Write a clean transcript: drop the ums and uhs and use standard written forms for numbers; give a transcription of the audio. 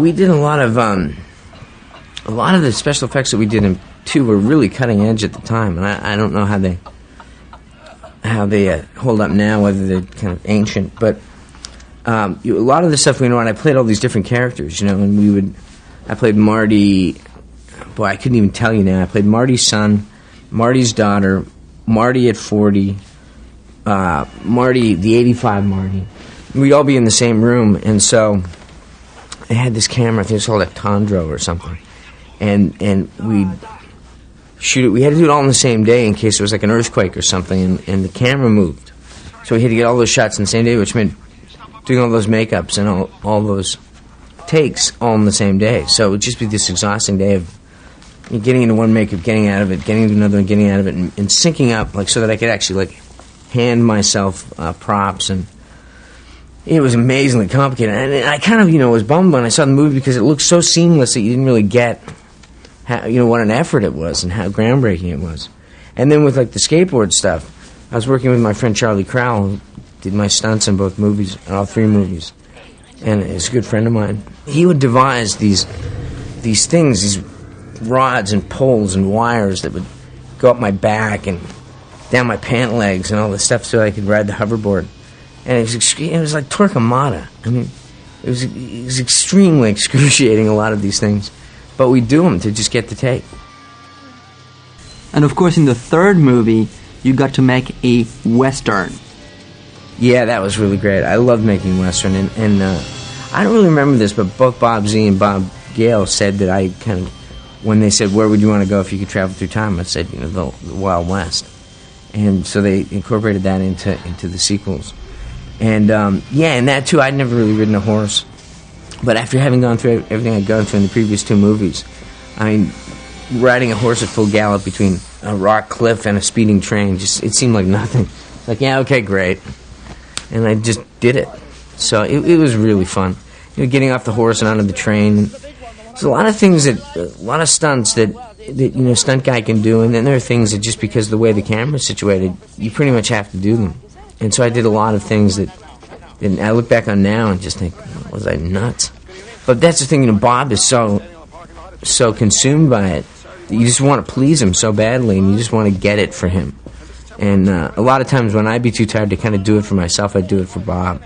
We did a lot of the special effects that we did in 2 were really cutting edge at the time, and I don't know how they hold up now, whether they're kind of ancient, but a lot of the stuff we know, and I played all these different characters, and I played Marty. Boy, I couldn't even tell you now. I played Marty's son, Marty's daughter, Marty at 40, Marty, the 85 Marty. We'd all be in the same room, and so they had this camera, I think it was called a Tondro or something, and we'd shoot it. We had to do it all on the same day in case there was like an earthquake or something, and the camera moved. So we had to get all those shots in the same day, which meant doing all those makeups and all those takes all in the same day. So it would just be this exhausting day of getting into one makeup, getting out of it, getting into another, and getting out of it, and syncing up, like, so that I could actually, like, hand myself props, and it was amazingly complicated. And I kind of, was bummed when I saw the movie because it looked so seamless that you didn't really get how, what an effort it was and how groundbreaking it was. And then with, like, the skateboard stuff, I was working with my friend Charlie Crowell, who did my stunts in both movies, all 3 movies, and he's a good friend of mine. He would devise these things, these rods and poles and wires that would go up my back and down my pant legs and all this stuff so I could ride the hoverboard. And it was like Torquemada. I mean, it was extremely excruciating, a lot of these things. But we do them to just get the take. And of course, in the 3rd movie, you got to make a Western. Yeah, that was really great. I loved making Western. And I don't really remember this, but both Bob Z and Bob Gale said that I kind of, when they said, where would you want to go if you could travel through time, I said, the Wild West. And so they incorporated that into the sequels. And, and that too, I'd never really ridden a horse. But after having gone through everything I'd gone through in the previous 2 movies, I mean, riding a horse at full gallop between a rock cliff and a speeding train, it seemed like nothing. Like, yeah, okay, great. And I just did it. So it was really fun. Getting off the horse and onto the train. There's a lot of things a lot of stunts that stunt guy can do, and then there are things that just because of the way the camera's situated, you pretty much have to do them. And so I did a lot of things that I look back on now and just think, was I nuts? But that's the thing, Bob is so consumed by it that you just want to please him so badly, and you just want to get it for him. And a lot of times when I'd be too tired to kind of do it for myself, I'd do it for Bob.